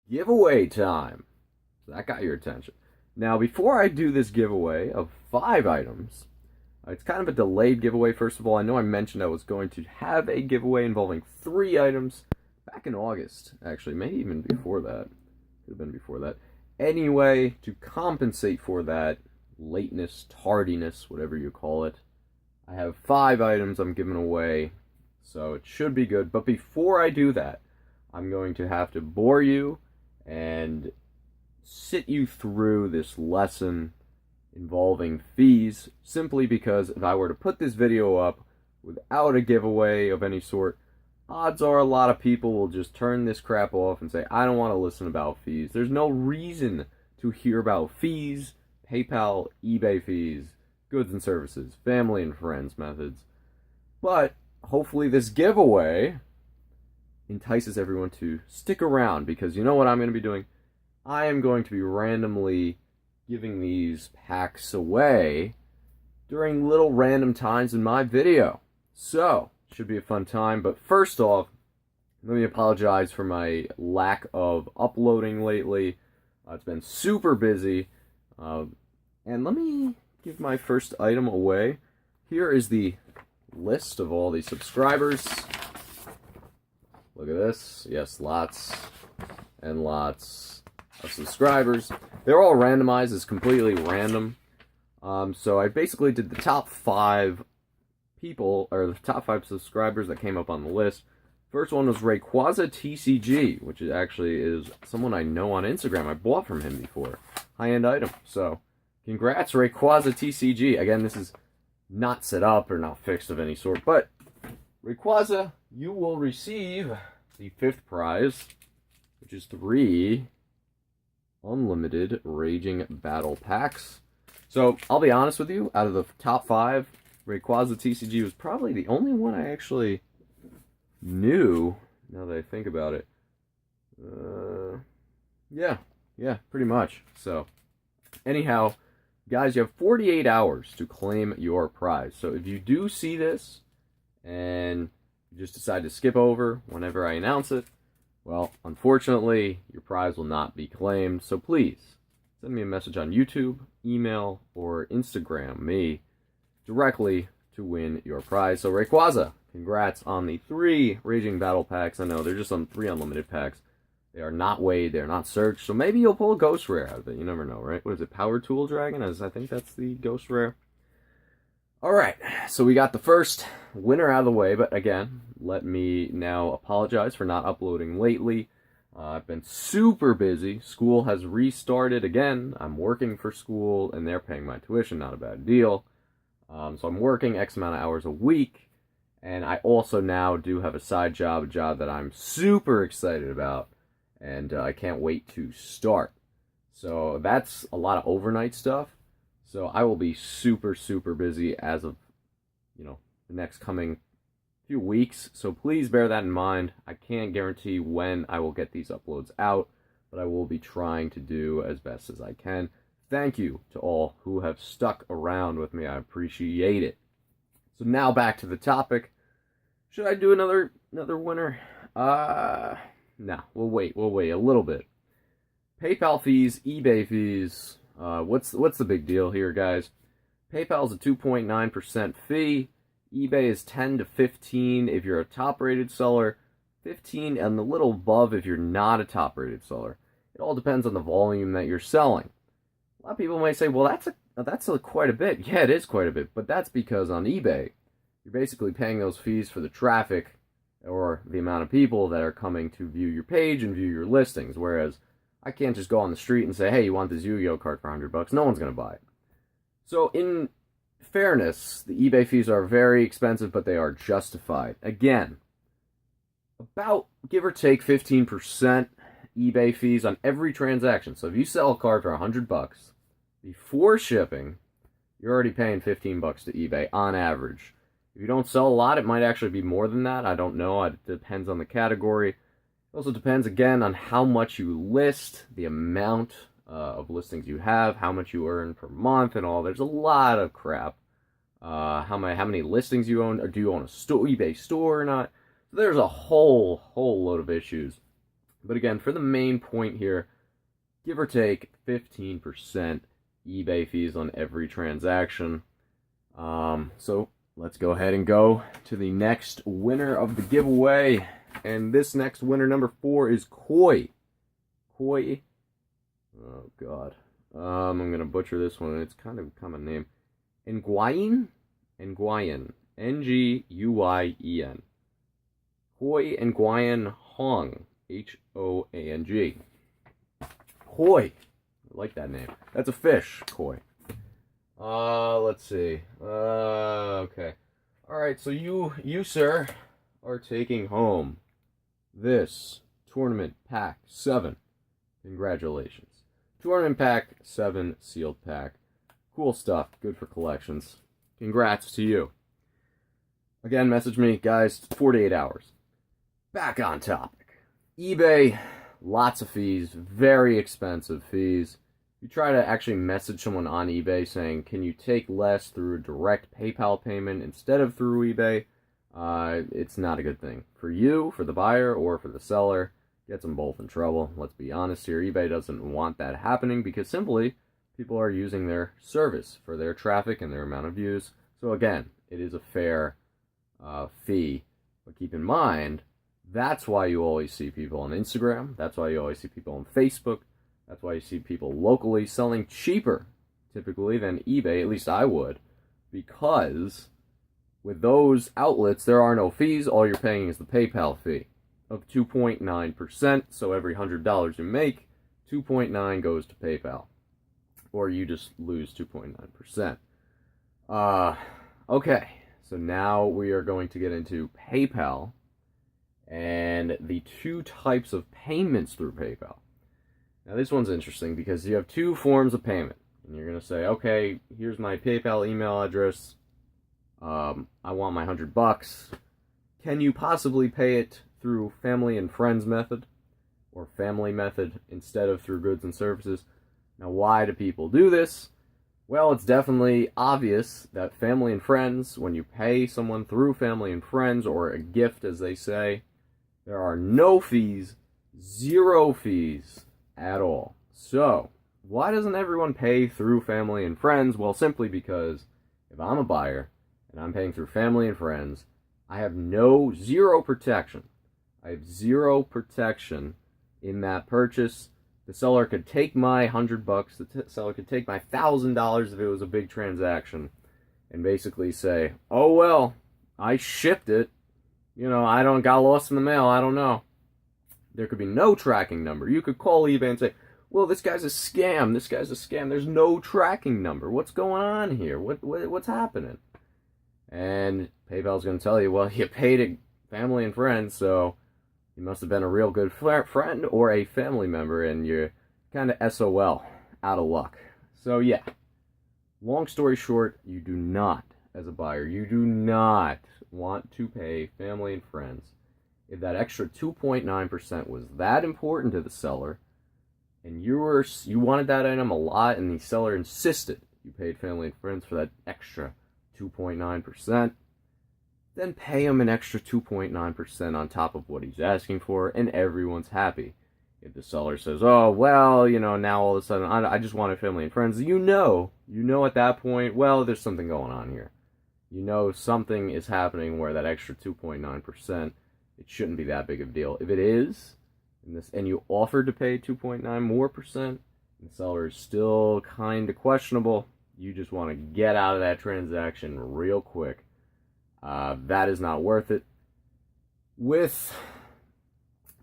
Giveaway time. So that got your attention. Now, before I do this giveaway of 5 items, it's kind of a delayed giveaway, first of all. I know I mentioned I was going to have a giveaway involving 3 items back in August, actually. Maybe even before that. Could have been before that. Anyway, to compensate for that lateness, tardiness, whatever you call it, I have 5 items I'm giving away, so it should be good. But before I do that, I'm going to have to bore you and sit you through this lesson involving fees, simply because if I were to put this video up without a giveaway of any sort, odds are a lot of people will just turn this crap off and say, I don't want to listen about fees. There's no reason to hear about fees, PayPal, eBay fees, goods and services, family and friends methods. But hopefully this giveaway entices everyone to stick around, because you know what I'm going to be doing? I am going to be randomly giving these packs away during little random times in my video. So, should be a fun time. But first off, let me apologize for my lack of uploading lately. It's been super busy. And let me give my first item away. Here is the list of all the subscribers. Look at this. Yes, lots and lots of subscribers. They're all randomized. It's completely random. So I basically did the top 5 people, or the top 5 subscribers that came up on the list. First one was Rayquaza TCG, which actually is someone I know on Instagram. I bought from him before. High-end item. So, congrats, Rayquaza TCG. Again, this is not set up or not fixed of any sort, but Rayquaza, you will receive the 5th prize, which is 3 unlimited Raging Battle Packs. So, I'll be honest with you, out of the top 5, Rayquaza TCG was probably the only one I actually knew, now that I think about it. Yeah, pretty much. So, anyhow, guys, you have 48 hours to claim your prize. So, if you do see this, and you just decide to skip over whenever I announce it, well, unfortunately, your prize will not be claimed. So please, send me a message on YouTube, email, or Instagram me directly to win your prize. So Rayquaza, congrats on the 3 Raging Battle Packs. I know, they're just on 3 unlimited packs. They are not weighed, they're not searched, so maybe you'll pull a Ghost Rare out of it. You never know, right? What is it, Power Tool Dragon? I think that's the Ghost Rare. Alright, so we got the first winner out of the way, but again, let me now apologize for not uploading lately. I've been super busy. School has restarted again. I'm working for school, and they're paying my tuition, not a bad deal. So I'm working X amount of hours a week, and I also now do have a side job, a job that I'm super excited about, and I can't wait to start. So that's a lot of overnight stuff. So I will be super, super busy as of, the next coming few weeks. So please bear that in mind. I can't guarantee when I will get these uploads out, but I will be trying to do as best as I can. Thank you to all who have stuck around with me. I appreciate it. So now back to the topic. Should I do another winner? No, we'll wait a little bit. PayPal fees, eBay fees. What's the big deal here, guys? PayPal's a 2.9% fee. eBay is 10 to 15 if you're a top-rated seller, 15 and a little above if you're not a top-rated seller. It all depends on the volume that you're selling. A lot of people might say, well, that's quite a bit. Yeah, it is quite a bit, but that's because on eBay, you're basically paying those fees for the traffic or the amount of people that are coming to view your page and view your listings, whereas I can't just go on the street and say, hey, you want this YuGiOh card for $100? No one's going to buy it. So in fairness, the eBay fees are very expensive, but they are justified. Again, about, give or take, 15% eBay fees on every transaction. So if you sell a card for $100, before shipping, you're already paying $15 to eBay on average. If you don't sell a lot, it might actually be more than that. I don't know. It depends on the category. It also depends, again, on how much you list, the amount of listings you have, how much you earn per month, and all. There's a lot of crap. How many listings you own, or do you own a eBay store or not? So there's a whole load of issues. But again, for the main point here, give or take 15% eBay fees on every transaction. So let's go ahead and go to the next winner of the giveaway. And this next winner, number 4, is Koi. Koi. Oh, God. I'm going to butcher this one. It's kind of a common name. Nguyen? Nguyen. Nguyen. Koi Nguyen Hong. Hoang. Koi. I like that name. That's a fish, koi. Let's see. Okay. Alright, so you, sir, are taking home this Tournament Pack 7. Congratulations. Tournament Pack 7 sealed pack. Cool stuff. Good for collections. Congrats to you. Again, message me, guys. 48 hours. Back on topic. eBay, lots of fees. Very expensive fees. You try to actually message someone on eBay saying, can you take less through a direct PayPal payment instead of through eBay? It's not a good thing. For you, for the buyer, or for the seller, gets them both in trouble. Let's be honest here. eBay doesn't want that happening because simply people are using their service for their traffic and their amount of views. So again, it is a fair fee. But keep in mind, that's why you always see people on Instagram. That's why you always see people on Facebook. That's why you see people locally selling cheaper, typically, than eBay. At least I would. Because with those outlets, there are no fees. All you're paying is the PayPal fee of 2.9%. So every $100 you make, 2.9 goes to PayPal. Or you just lose 2.9%. Okay, so now we are going to get into PayPal and the 2 types of payments through PayPal. Now this one's interesting because you have 2 forms of payment. And you're going to say, okay, here's my PayPal email address. I want my $100. Can you possibly pay it through family and friends method or family method instead of through goods and services? Now, why do people do this? Well, it's definitely obvious that family and friends, when you pay someone through family and friends, or a gift as they say, there are no fees, 0 fees at all. So, why doesn't everyone pay through family and friends? Well, simply because if I'm a buyer and I'm paying through family and friends, I have 0 protection. I have 0 protection in that purchase. The seller could take my $100, the seller could take my $1,000 if it was a big transaction, and basically say, oh well, I shipped it, I got lost in the mail, I don't know. There could be no tracking number. You could call eBay and say, well, this guy's a scam, there's no tracking number, what's going on here, what's happening? And PayPal's going to tell you, well, you paid a family and friends, so you must have been a real good friend or a family member, and you're kind of SOL, out of luck. So yeah, long story short, you do not, as a buyer, you do not want to pay family and friends. If that extra 2.9% was that important to the seller, and you wanted that item a lot, and the seller insisted you paid family and friends for that extra 2.9%, then pay him an extra 2.9% on top of what he's asking for, and everyone's happy. If the seller says, oh, well, now all of a sudden, I just wanted family and friends, you know at that point, well, there's something going on here. Something is happening where that extra 2.9%, it shouldn't be that big of a deal. If it is, and you offered to pay 2.9 more percent, and the seller is still kind of questionable, you just want to get out of that transaction real quick. That is not worth it. With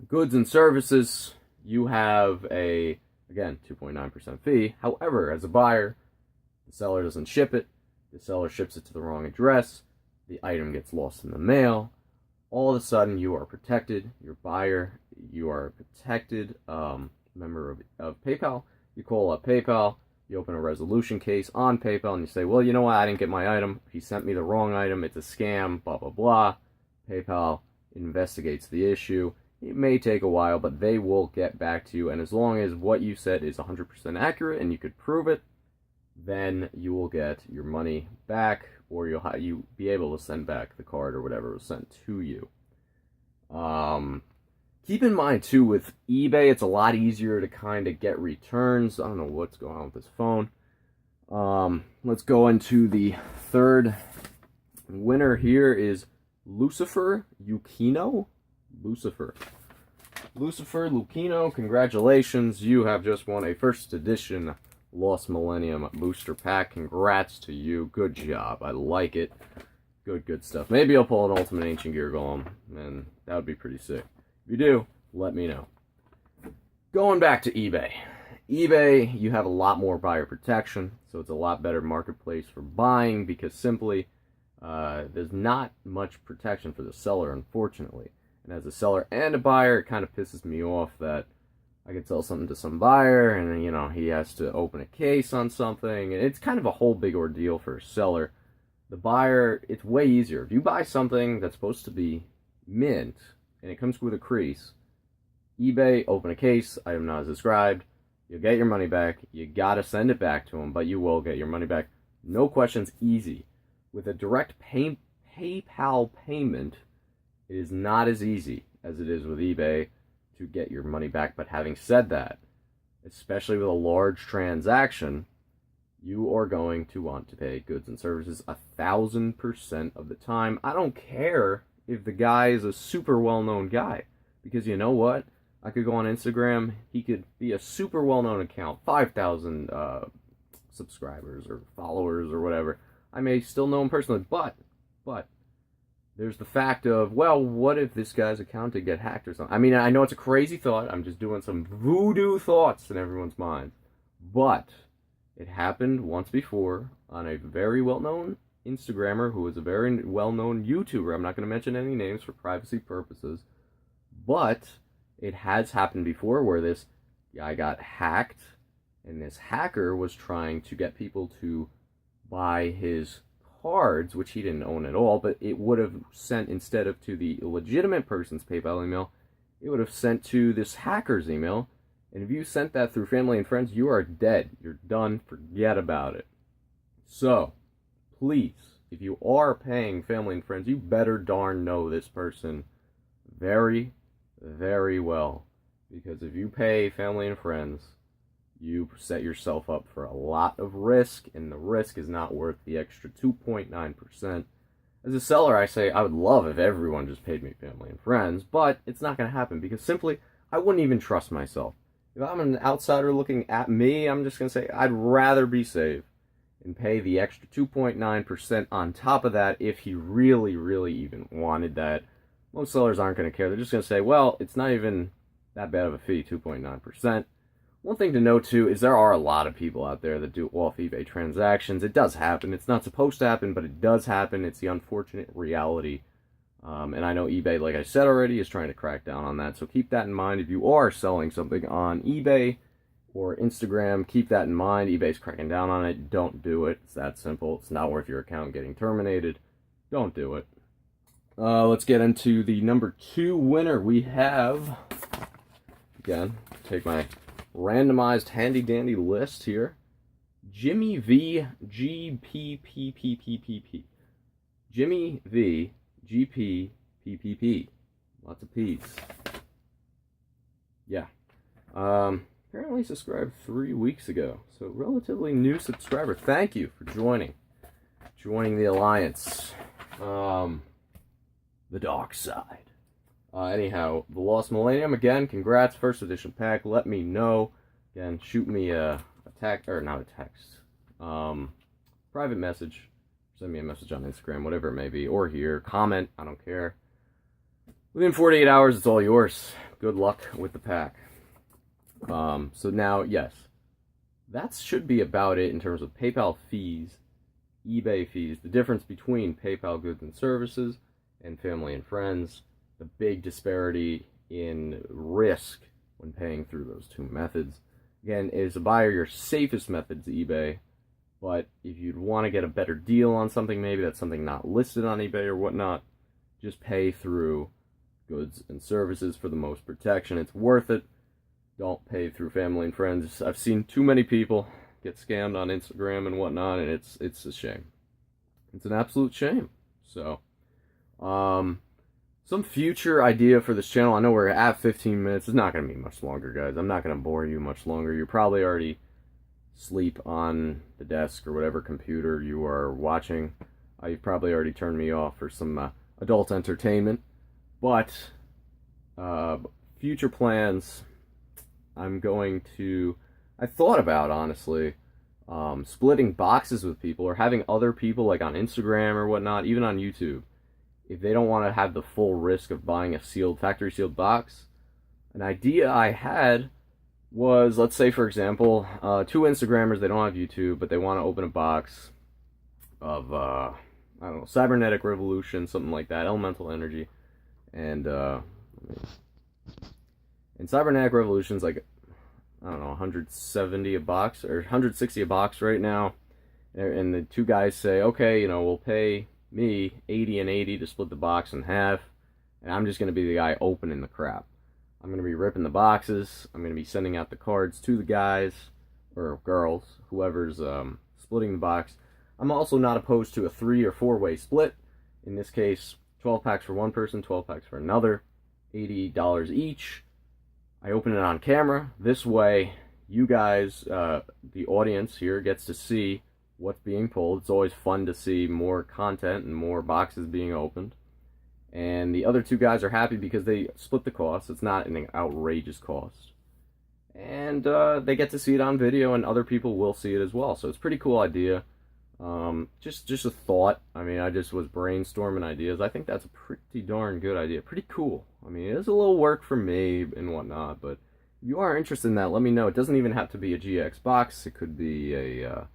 goods and services, you have again, 2.9% fee. However, as a buyer, the seller doesn't ship it. The seller ships it to the wrong address. The item gets lost in the mail. All of a sudden, you are protected. Your buyer, you are a protected member of PayPal. You call up PayPal. You open a resolution case on PayPal and you say, well, you know what, I didn't get my item. He sent me the wrong item. It's a scam, blah, blah, blah. PayPal investigates the issue. It may take a while, but they will get back to you. And as long as what you said is 100% accurate and you could prove it, then you will get your money back, or you'll be able to send back the card or whatever was sent to you. Keep in mind, too, with eBay, it's a lot easier to kind of get returns. I don't know what's going on with this phone. Let's go into the third winner here is Lucifer Yukino. Lucifer Lucino, congratulations. You have just won a first edition Lost Millennium booster pack. Congrats to you. Good job. I like it. Good stuff. Maybe I'll pull an Ultimate Ancient Gear Golem, and that would be pretty sick. If you do, let me know. Going back to eBay. eBay, you have a lot more buyer protection, so it's a lot better marketplace for buying because simply there's not much protection for the seller, unfortunately. And as a seller and a buyer, it kind of pisses me off that I could sell something to some buyer and, you know, he has to open a case on something. It's kind of a whole big ordeal for a seller. The buyer, it's way easier. If you buy something that's supposed to be mint and it comes with a crease, eBay, open a case, item not as described, you'll get your money back. You gotta send it back to them, but you will get your money back. No questions, easy. With a direct PayPal payment, it is not as easy as it is with eBay to get your money back. But having said that, especially with a large transaction, you are going to want to pay goods and services 1,000% of the time. I don't care if the guy is a super well-known guy, because you know what? I could go on Instagram, he could be a super well-known account, 5,000 subscribers or followers or whatever. I may still know him personally, but there's the fact of, well, what if this guy's account did get hacked or something? I mean, I know it's a crazy thought. I'm just doing some voodoo thoughts in everyone's mind. But it happened once before on a very well-known Instagrammer who was a very well-known YouTuber. I'm not going to mention any names for privacy purposes. But it has happened before where this guy got hacked, and this hacker was trying to get people to buy his cards, which he didn't own at all, but it would have sent, instead of to the legitimate person's PayPal email, it would have sent to this hacker's email. And if you sent that through family and friends, you are dead. You're done. Forget about it. So, please, if you are paying family and friends, you better darn know this person very, very well. Because if you pay family and friends, you set yourself up for a lot of risk, and the risk is not worth the extra 2.9%. As a seller, I say I would love if everyone just paid me family and friends, but it's not going to happen because simply I wouldn't even trust myself. If I'm an outsider looking at me, I'm just going to say I'd rather be safe and pay the extra 2.9% on top of that if he really, really even wanted that. Most sellers aren't going to care. They're just going to say, well, it's not even that bad of a fee, 2.9%. One thing to note, too, is there are a lot of people out there that do off-eBay transactions. It does happen. It's not supposed to happen, but it does happen. It's the unfortunate reality. And I know eBay, like I said already, is trying to crack down on that. So keep that in mind. If you are selling something on eBay or Instagram, keep that in mind. eBay's cracking down on it. Don't do it. It's that simple. It's not worth your account getting terminated. Don't do it. Let's get into the number 2 winner. We have, again, take my randomized handy-dandy list here. Jimmy V GPPPPPP. Jimmy V GPPPP. Lots of P's. Yeah. Apparently subscribed 3 weeks ago. So relatively new subscriber. Thank you for joining the alliance. The dark side. Anyhow, the Lost Millennium, again, congrats, first edition pack. Let me know. Again, shoot me a text, or not a text, private message. Send me a message on Instagram, whatever it may be, or here. Comment, I don't care. Within 48 hours, it's all yours. Good luck with the pack. So now, yes, that should be about it in terms of PayPal fees, eBay fees, the difference between PayPal goods and services and family and friends. The big disparity in risk when paying through those two methods. Again, as a buyer, your safest method is eBay, but if you'd want to get a better deal on something, maybe that's something not listed on eBay or whatnot, just pay through goods and services for the most protection. It's worth it. Don't pay through family and friends. I've seen too many people get scammed on Instagram and whatnot, and it's a shame. It's an absolute shame. So, some future idea for this channel. I know we're at 15 minutes. It's not going to be much longer, guys. I'm not going to bore you much longer. You're probably already asleep on the desk or whatever computer you are watching. You've probably already turned me off for some adult entertainment. But future plans, I thought about, honestly, splitting boxes with people or having other people like on Instagram or whatnot, even on YouTube, if they don't want to have the full risk of buying a factory sealed box. An idea I had was, let's say for example, two Instagrammers, they don't have YouTube, but they want to open a box of, I don't know, Cybernetic Revolution, something like that, Elemental Energy, and Cybernetic Revolution's like, I don't know, 170 a box, or 160 a box right now, and the two guys say, okay, you know, we'll pay me 80 and 80 to split the box in half, and I'm just going to be the guy opening the crap. I'm going to be ripping the boxes, I'm going to be sending out the cards to the guys, or girls, whoever's splitting the box. I'm also not opposed to a 3 or 4-way split. In this case, 12 packs for one person, 12 packs for another, $80 each. I open it on camera. This way, you guys, the audience here, gets to see what's being pulled. It's always fun to see more content and more boxes being opened. And the other two guys are happy because they split the cost. It's not an outrageous cost. And they get to see it on video, and other people will see it as well. So it's a pretty cool idea. Just a thought. I mean, I just was brainstorming ideas. I think that's a pretty darn good idea. Pretty cool. I mean, it is a little work for me and whatnot, but if you are interested in that, let me know. It doesn't even have to be a GX box. It could be a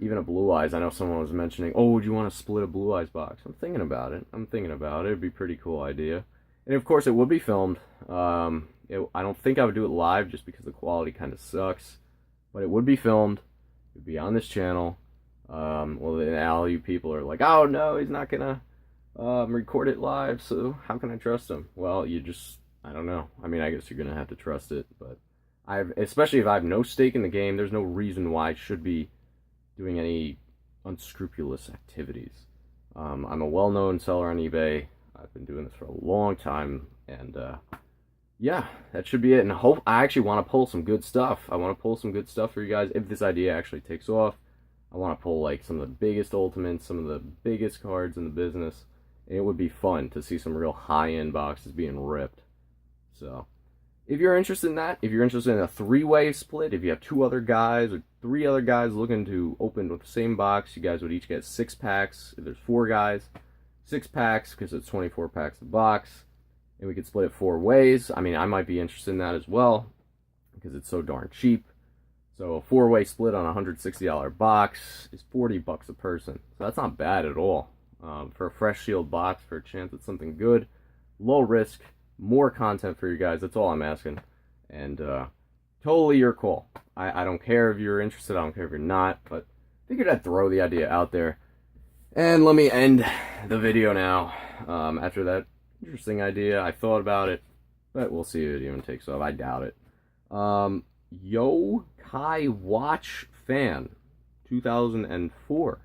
even a Blue Eyes. I know someone was mentioning, oh, would you want to split a Blue Eyes box? I'm thinking about it. It'd be a pretty cool idea. And of course, it would be filmed. I don't think I would do it live just because the quality kind of sucks, but it would be filmed. It would be on this channel. Well, then all you people are like, oh no, he's not gonna record it live, so how can I trust him? Well, I don't know. I mean, I guess you're gonna have to trust it, but especially if I have no stake in the game, there's no reason why I should be doing any unscrupulous activities. I'm a well-known seller on eBay. I've been doing this for a long time, and yeah, that should be it. And I actually want to pull some good stuff. I want to pull some good stuff for you guys if this idea actually takes off. I want to pull like some of the biggest ultimates, some of the biggest cards in the business. And it would be fun to see some real high-end boxes being ripped. So, if you're interested in that, if you're interested in a 3-way split, if you have 2 other guys or 3 other guys looking to open with the same box, you guys would each get 6 packs. If there's 4 guys, 6 packs because it's 24 packs a box. And we could split it 4 ways. I mean, I might be interested in that as well because it's so darn cheap. So a 4-way split on a $160 box is $40 a person. So that's not bad at all. For a fresh sealed box, for a chance at something good. Low risk, more content for you guys. That's all I'm asking. And totally your call. I don't care if you're interested. I don't care if you're not. But figured I'd throw the idea out there. And let me end the video now. After that interesting idea, I thought about it. But we'll see if it even takes off. I doubt it. Yo Kai Watch Fan 2004.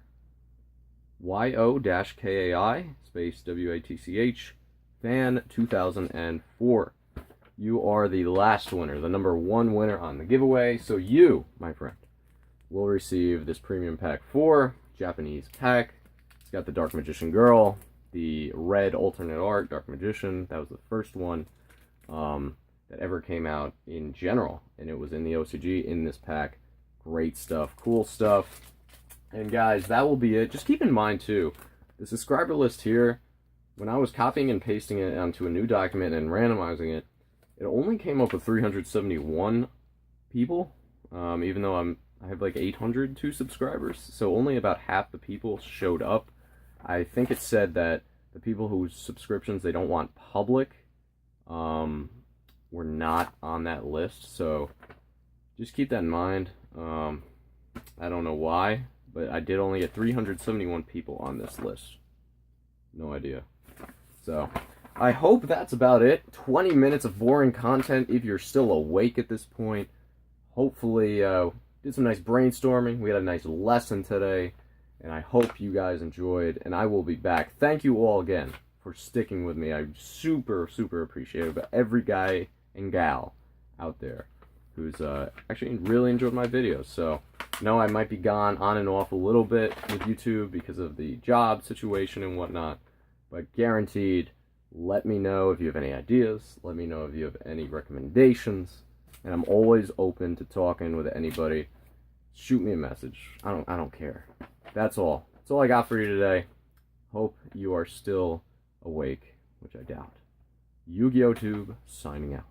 YO-KAI space WATCH Fan 2004. You are the last winner, the number 1 winner on the giveaway. So you, my friend, will receive this premium pack 4 Japanese pack. It's got the Dark Magician Girl, the red alternate art Dark Magician. That was the first one that ever came out in general, and it was in the OCG in this pack. Great stuff, cool stuff. And guys, that will be it. Just keep in mind too, the subscriber list here, when I was copying and pasting it onto a new document and randomizing it, it only came up with 371 people, even though I have like 802 subscribers, so only about half the people showed up. I think it said that the people whose subscriptions they don't want public were not on that list, so just keep that in mind. I don't know why, but I did only get 371 people on this list. No idea. So, I hope that's about it. 20 minutes of boring content if you're still awake at this point. Hopefully, did some nice brainstorming. We had a nice lesson today, and I hope you guys enjoyed, and I will be back. Thank you all again for sticking with me. I super appreciate it. But every guy and gal out there who's actually really enjoyed my videos. So, I might be gone on and off a little bit with YouTube because of the job situation and whatnot, but guaranteed, let me know if you have any ideas. Let me know if you have any recommendations, and I'm always open to talking with anybody. Shoot me a message. I don't care. That's all. That's all I got for you today. Hope you are still awake, which I doubt. YuGiOh Tube signing out.